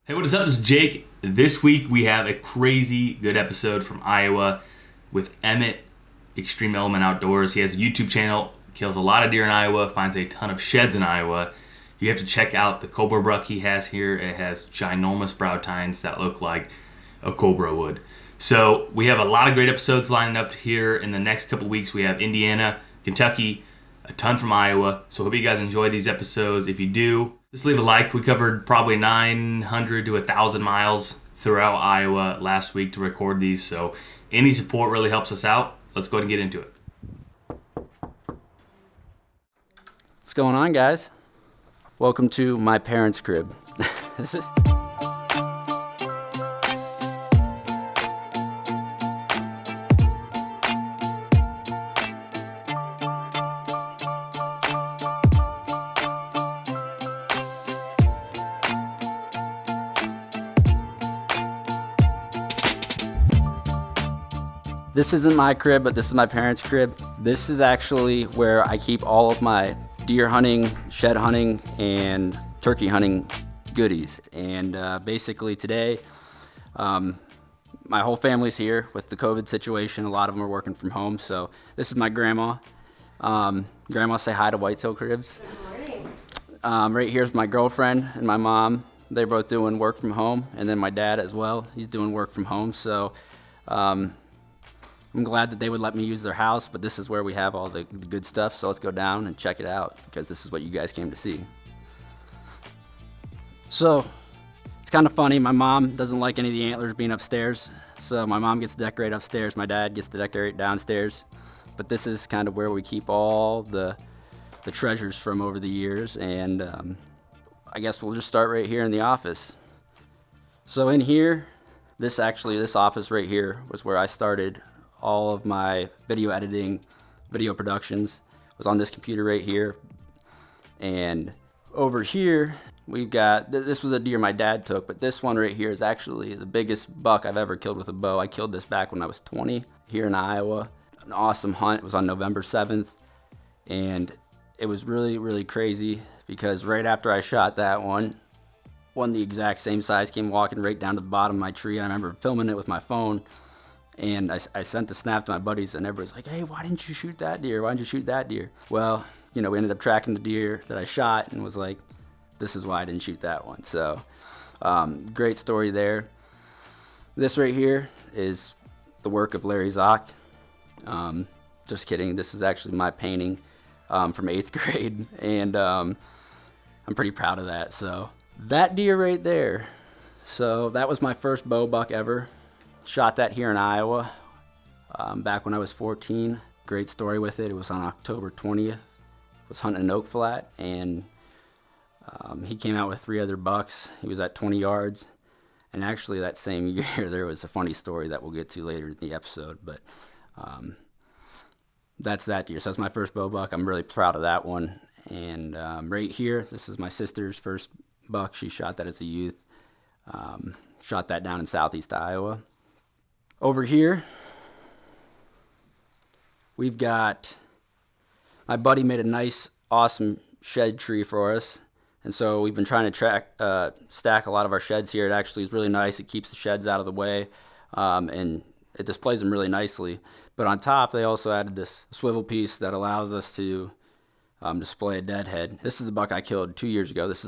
Hey, what is up? This is Jake. This week we have a crazy good episode from Iowa with Emmitt, Extreme Element Outdoors. He has a YouTube channel, kills a lot of deer in Iowa, finds a ton of sheds in Iowa. You have to check out the cobra buck he has here. It has ginormous brow tines that look like a cobra would. So we have a lot of great episodes lining up here in the next couple weeks. We have Indiana, Kentucky, a ton from Iowa. So hope you guys enjoy these episodes. If you do, just leave a like. We covered probably 900 to 1,000 miles throughout Iowa last week to record these. So any support really helps us out. Let's go ahead and get into it. What's going on, guys? Welcome to my parents' crib. This isn't my crib, but this is my parents' crib. This is actually where I keep all of my deer hunting, shed hunting, and turkey hunting goodies. And basically today, my whole family's here with the COVID situation. A lot of them are working from home. So this is my grandma. Grandma, say hi to Whitetail Cribs. Good morning. Right here's my girlfriend and my mom. They're both doing work from home. And then my dad as well. He's doing work from home. So I'm glad that they would let me use their house, but this is where we have all the good stuff, so let's go down and check it out, because this is what you guys came to see. So, it's kind of funny, my mom doesn't like any of the antlers being upstairs, so my mom gets to decorate upstairs, my dad gets to decorate downstairs, but this is kind of where we keep all the treasures from over the years, and I guess we'll just start right here in the office. So in here, this office right here was where I started all of my video editing, video productions. Was on this computer right here. And over here, we've got, this was a deer my dad took, but this one right here is actually the biggest buck I've ever killed with a bow. I killed this back when I was 20 here in Iowa. An awesome hunt. It was on November 7th. And it was really, really crazy because right after I shot that one the exact same size came walking right down to the bottom of my tree. I remember filming it with my phone. And I sent the snap to my buddies, and everybody's like, hey, why didn't you shoot that deer? Why didn't you shoot that deer? Well, we ended up tracking the deer that I shot and was like, this is why I didn't shoot that one. So, great story there. This right here is the work of Larry Zock. Just kidding. This is actually my painting from 8th grade, and I'm pretty proud of that. So, that deer right there. So, that was my first bow buck ever. Shot that here in Iowa back when I was 14. Great story with it. It was on October 20th. Was hunting an oak flat, and he came out with 3 other bucks. He was at 20 yards. And actually that same year there was a funny story that we'll get to later in the episode. But that's that deer. So that's my first bow buck. I'm really proud of that one. And right here, this is my sister's first buck. She shot that as a youth. Shot that down in southeast Iowa. Over here, we've got, my buddy made a nice, awesome shed tree for us. And so we've been trying to stack a lot of our sheds here. It actually is really nice. It keeps the sheds out of the way, and it displays them really nicely. But on top, they also added this swivel piece that allows us to display a deadhead. This is the buck I killed 2 years ago. This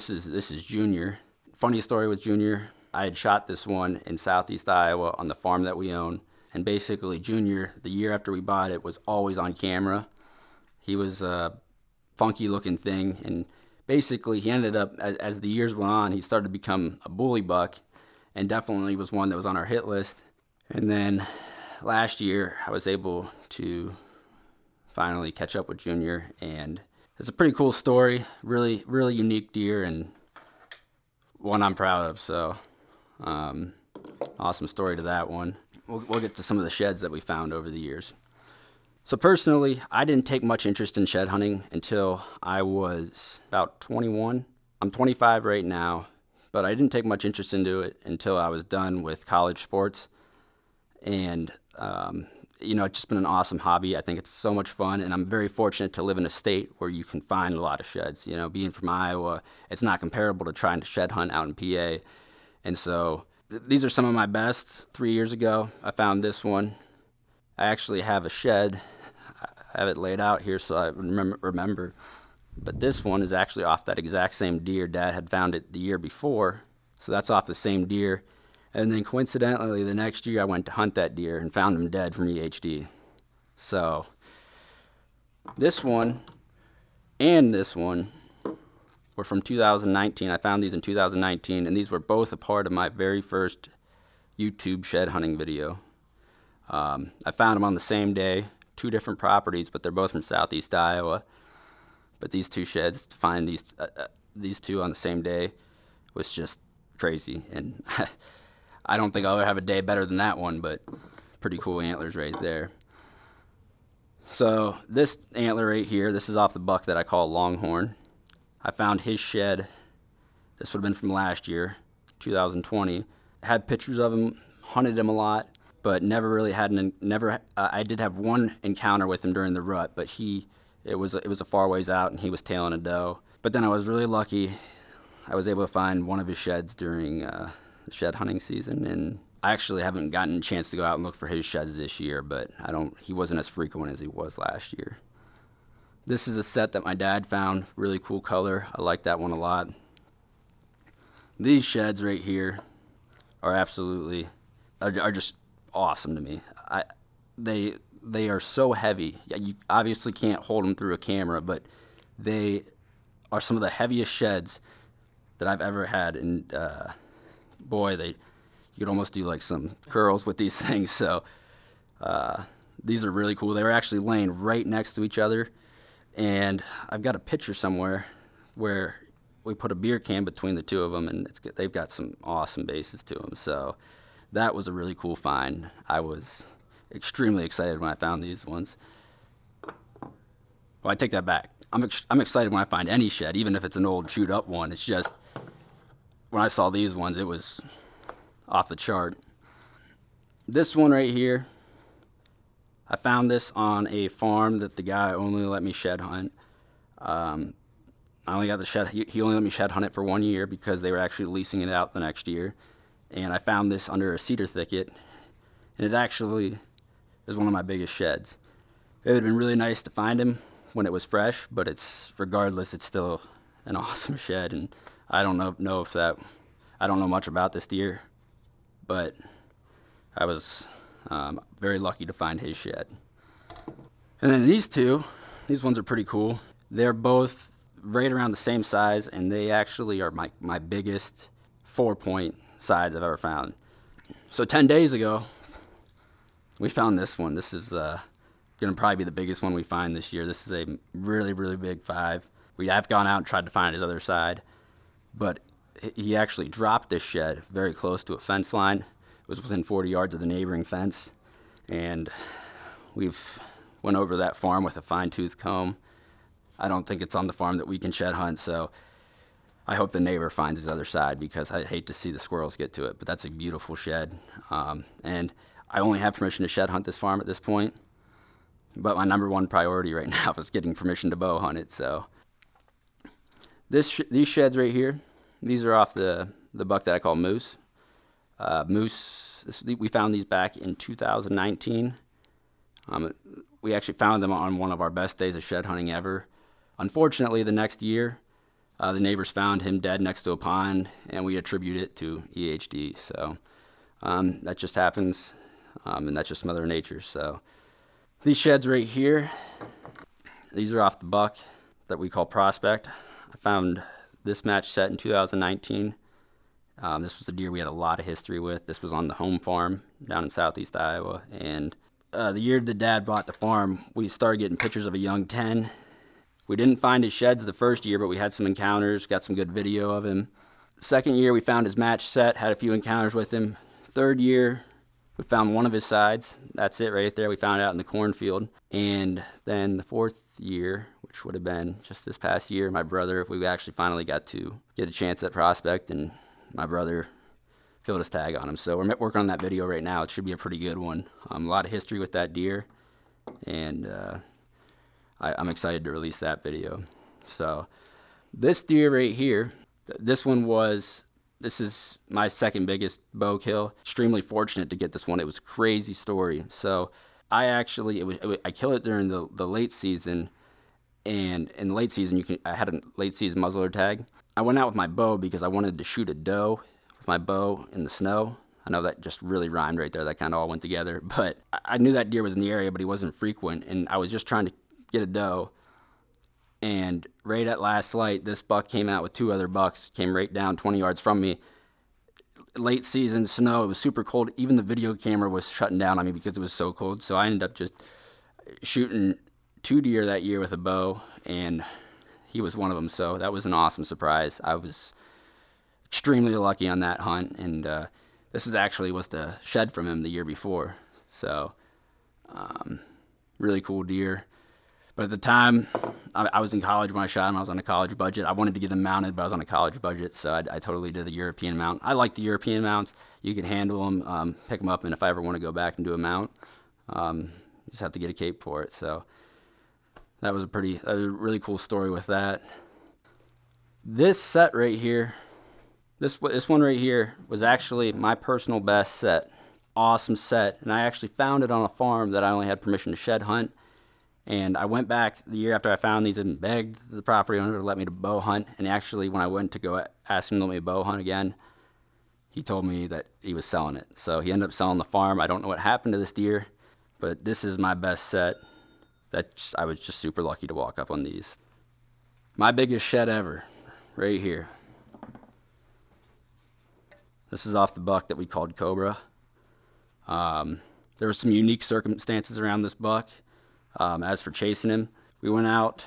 is Junior. Funny story with Junior. I had shot this one in southeast Iowa on the farm that we own. And basically, Junior, the year after we bought it, was always on camera. He was a funky looking thing. And basically, he ended up, as the years went on, he started to become a bully buck. And definitely was one that was on our hit list. And then last year, I was able to finally catch up with Junior. And it's a pretty cool story. Really, really unique deer, and one I'm proud of. So awesome story to that one. We'll get to some of the sheds that we found over the years. So personally, I didn't take much interest in shed hunting until I was about 21. I'm 25 right now, but I didn't take much interest into it until I was done with college sports. And it's just been an awesome hobby. I think it's so much fun, and I'm very fortunate to live in a state where you can find a lot of sheds. Being from Iowa, it's not comparable to trying to shed hunt out in PA. And so these are some of my best. 3 years ago, I found this one. I actually have a shed. I have it laid out here so I remember. But this one is actually off that exact same deer. Dad had found it the year before, so that's off the same deer. And then coincidentally, the next year I went to hunt that deer and found him dead from EHD. So this one and this one were from 2019. I found these in 2019, and these were both a part of my very first YouTube shed hunting video. I found them on the same day, 2 different properties, but they're both from southeast Iowa. But these 2 sheds, to find these 2 on the same day was just crazy. And I don't think I'll ever have a day better than that one, but pretty cool antlers right there. So this antler right here, this is off the buck that I call Longhorn. I found his shed. This would have been from last year, 2020. I had pictures of him, hunted him a lot, but never really had I did have one encounter with him during the rut, but it was a far ways out, and he was tailing a doe. But then I was really lucky. I was able to find one of his sheds during the shed hunting season, and I actually haven't gotten a chance to go out and look for his sheds this year, but he wasn't as frequent as he was last year. This is a set that my dad found, really cool color. I like that one a lot. These sheds right here are are just awesome to me. They are so heavy. You obviously can't hold them through a camera, but they are some of the heaviest sheds that I've ever had. And boy, you could almost do like some curls with these things. So these are really cool. They were actually laying right next to each other. And I've got a picture somewhere where we put a beer can between the 2 of them, and they've got some awesome bases to them. So that was a really cool find. I was extremely excited when I found these ones. Well, I take that back. I'm excited when I find any shed, even if it's an old chewed up one. It's just, when I saw these ones, it was off the chart. This one right here, I found this on a farm that the guy only let me shed hunt. I only got the shed, he only let me shed hunt it for 1 year because they were actually leasing it out the next year. And I found this under a cedar thicket, and it actually is one of my biggest sheds. It would have been really nice to find him when it was fresh, but regardless, it's still an awesome shed. And I don't know if I don't know much about this deer, but I was very lucky to find his shed. And then these ones are pretty cool. They're both right around the same size, and they actually are my biggest 4-point sides I've ever found. So 10 days ago, we found this one. This is gonna probably be the biggest one we find this year. This is a really, really big 5. We have gone out and tried to find his other side, but he actually dropped this shed very close to a fence line. It was within 40 yards of the neighboring fence, and we've went over that farm with a fine-tooth comb. I don't think it's on the farm that we can shed hunt, so I hope the neighbor finds his other side, because I hate to see the squirrels get to it. But that's a beautiful shed, and I only have permission to shed hunt this farm at this point, but my number 1 priority right now is getting permission to bow hunt it. So these sheds right here, these are off the buck that I call Moose. We found these back in 2019. We actually found them on one of our best days of shed hunting ever. Unfortunately, the next year, the neighbors found him dead next to a pond, and we attribute it to EHD. So that just happens, and that's just Mother Nature. So these sheds right here, these are off the buck that we call Prospect. I found this match set in 2019. This was a deer we had a lot of history with. This was on the home farm down in southeast Iowa. And the year that Dad bought the farm, we started getting pictures of a young 10. We didn't find his sheds the first year, but we had some encounters, got some good video of him. The second year, we found his match set, had a few encounters with him. Third year, we found one of his sides. That's it right there. We found it out in the cornfield. And then the fourth year, which would have been just this past year, my brother, we actually finally got to get a chance at Prospect, and my brother field his tag on him. So we're working on that video right now. It should be a pretty good one. A lot of history with that deer, and I'm excited to release that video. So this deer right here, this is my second biggest bow kill. Extremely fortunate to get this one. It was a crazy story. So I killed it during the late season, and in the late season I had a late season muzzleloader tag. I went out with my bow because I wanted to shoot a doe with my bow in the snow. I know that just really rhymed right there. That kind of all went together. But I knew that deer was in the area, but he wasn't frequent, and I was just trying to get a doe. And right at last light, this buck came out with two other bucks, came right down 20 yards from me. Late season snow, it was super cold. Even the video camera was shutting down on me because it was so cold. So I ended up just shooting 2 deer that year with a bow, and he was one of them. So that was an awesome surprise. I was extremely lucky on that hunt, and this was the shed from him the year before. So really cool deer. But at the time, I was in college when I shot him. I was on a college budget. I wanted to get him mounted, but I was on a college budget, so I totally did the European mount. I like the European mounts. You can handle them, pick them up, and if I ever want to go back and do a mount, just have to get a cape for it. So that was a really cool story with that. This set right here, this one right here was actually my personal best set. Awesome set, and I actually found it on a farm that I only had permission to shed hunt. And I went back the year after I found these and begged the property owner to let me to bow hunt. And actually, when I went to go ask him to let me bow hunt again, he told me that he was selling it. So he ended up selling the farm. I don't know what happened to this deer, but this is my best set. I was just super lucky to walk up on these. My biggest shed ever, right here. This is off the buck that we called Cobra. There were some unique circumstances around this buck. As for chasing him, we went out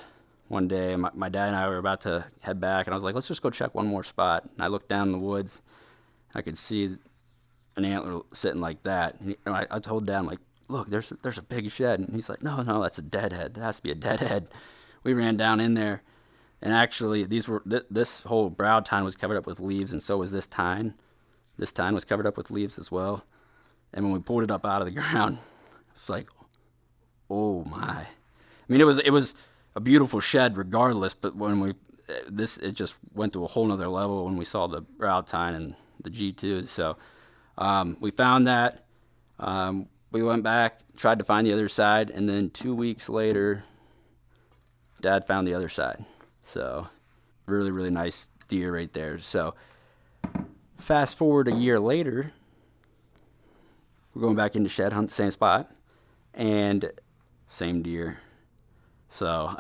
one day. My dad and I were about to head back, and I was like, let's just go check one more spot. And I looked down in the woods. I could see an antler sitting like that. And I told Dad, I'm like, look, there's a big shed. And he's like, no, that's a deadhead. That has to be a deadhead. We ran down in there, and actually this whole brow tine was covered up with leaves, and so was this tine. This tine was covered up with leaves as well. And when we pulled it up out of the ground, it's like, oh my! I mean, it was a beautiful shed regardless, but when it just went to a whole nother level when we saw the brow tine and the G2. So we found that. We went back, tried to find the other side, and then 2 weeks later, Dad found the other side. So really, really nice deer right there. So fast forward a year later, we're going back into shed hunt, same spot, and same deer. So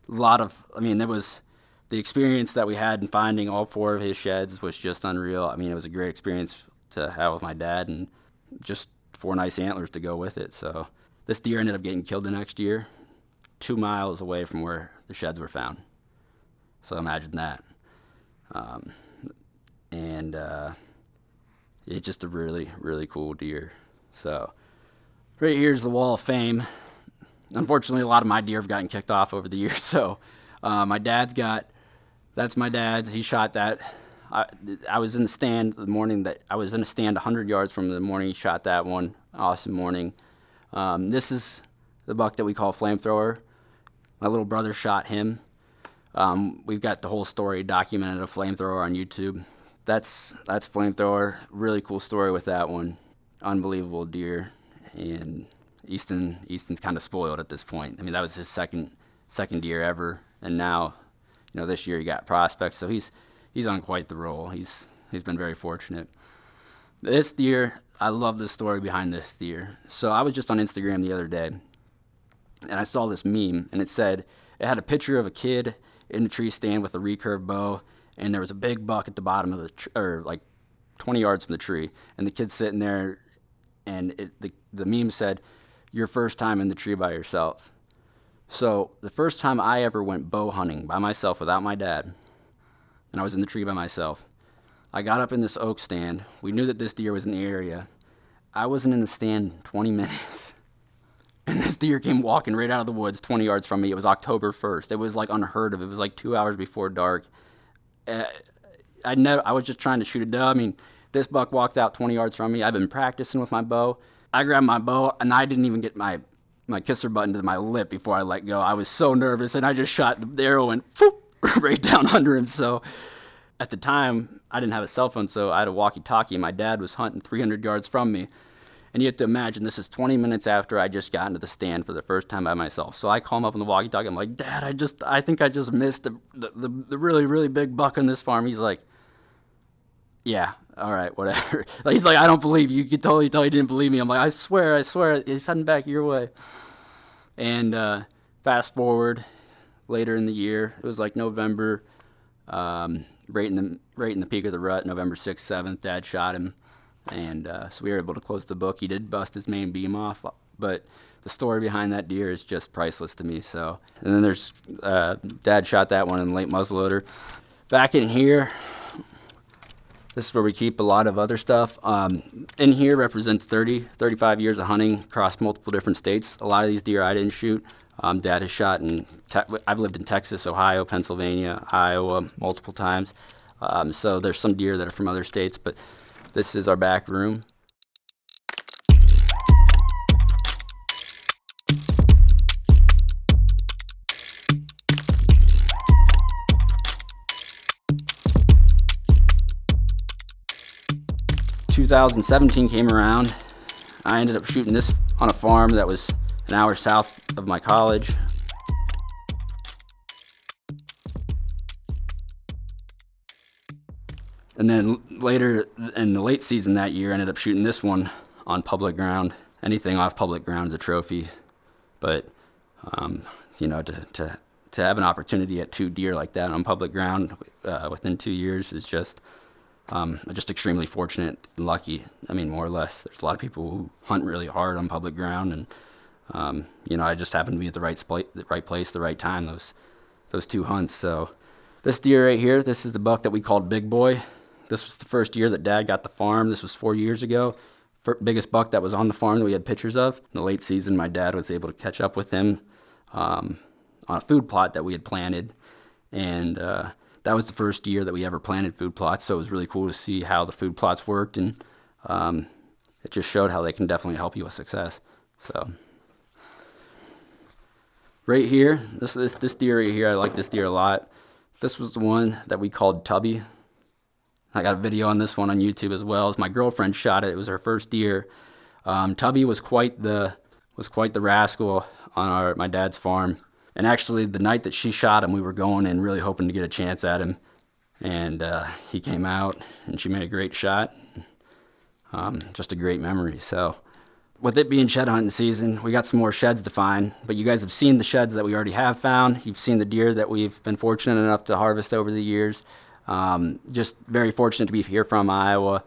it was the experience that we had in finding all 4 of his sheds was just unreal. I mean, it was a great experience to have with my dad, and just 4 nice antlers to go with it. So this deer ended up getting killed the next year, 2 miles away from where the sheds were found. So imagine that. It's just a really, really cool deer. So right here's the wall of fame. Unfortunately, a lot of my deer have gotten kicked off over the years. So that's my dad's. He shot that. I was in the stand the morning that I was in a stand 100 yards from the morning he shot that one. Awesome morning. This is the buck that we call Flamethrower. My little brother shot him. We've got the whole story documented of Flamethrower on YouTube. That's Flamethrower. Really cool story with that one. Unbelievable deer. And Easton's kind of spoiled at this point. I mean, that was his second deer ever, and now, this year he got prospects, so he's on quite the roll. He's been very fortunate. This deer, I love the story behind this deer. So I was just on Instagram the other day, and I saw this meme, and it had a picture of a kid in the tree stand with a recurve bow, and there was a big buck at the bottom of or like 20 yards from the tree, and the kid's sitting there, and the meme said, your first time in the tree by yourself. So the first time I ever went bow hunting by myself without my dad, and I was in the tree by myself, I got up in this oak stand. We knew that this deer was in the area. I wasn't in the stand 20 minutes, and this deer came walking right out of the woods 20 yards from me. It was October 1st. It was like unheard of. It was like 2 hours before dark. I was just trying to shoot a doe. I mean, This buck walked out 20 yards from me. I've been practicing with my bow. I grabbed my bow, and I didn't even get my kisser button to my lip before I let go. I was so nervous, and I just shot. The arrow went right down under him. So at the time, I didn't have a cell phone, so I had a walkie-talkie. My dad was hunting 300 yards from me. And you have to imagine, this is 20 minutes after I just got into the stand for the first time by myself. So I call him up on the walkie-talkie. I'm like, Dad, I think I just missed the really, really big buck on this farm. He's like, yeah, all right, whatever. He's like, I don't believe you. You could totally tell he didn't believe me. I'm like, I swear, he's heading back your way. And fast forward later in the year, it was like November, right in the peak of the rut, November 6th, 7th, Dad shot him. And so we were able to close the book. He did bust his main beam off, but the story behind that deer is just priceless to me. So, and then there's Dad shot that one in late muzzleloader. Back in here, this is where we keep a lot of other stuff. In here represents 35 years of hunting across multiple different states. A lot of these deer I didn't shoot. Dad has shot I've lived in Texas, Ohio, Pennsylvania, Iowa multiple times. So there's some deer that are from other states, but this is our back room. In 2017 came around. I ended up shooting this on a farm that was an hour south of my college. And then later in the late season that year, I ended up shooting this one on public ground. Anything off public ground is a trophy. But, to have an opportunity at 2 deer like that on public ground within 2 years is just extremely fortunate and lucky. I mean, more or less. There's a lot of people who hunt really hard on public ground. And, I just happened to be at the right place, the right time, those 2 hunts. So this deer right here, this is the buck that we called Big Boy. This was the first year that Dad got the farm. This was 4 years ago. Biggest buck that was on the farm that we had pictures of. In the late season, my dad was able to catch up with him on a food plot that we had planted. And that was the first year that we ever planted food plots, so it was really cool to see how the food plots worked, and it just showed how they can definitely help you with success. So right here, this deer right here, I like this deer a lot. This was the one that we called Tubby. I got a video on this one on YouTube as well. As my girlfriend shot it, it was her first deer. Tubby was quite the rascal on my dad's farm. And actually, the night that she shot him, we were going and really hoping to get a chance at him. And he came out, and she made a great shot. Just a great memory. So, with it being shed hunting season, we got some more sheds to find. But you guys have seen the sheds that we already have found. You've seen the deer that we've been fortunate enough to harvest over the years. Just very fortunate to be here from Iowa.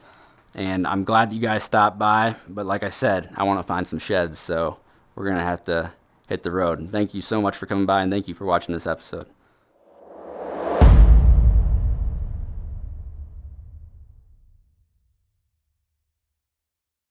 And I'm glad that you guys stopped by. But like I said, I want to find some sheds. So, we're going to have to hit the road. And thank you so much for coming by, and thank you for watching this episode.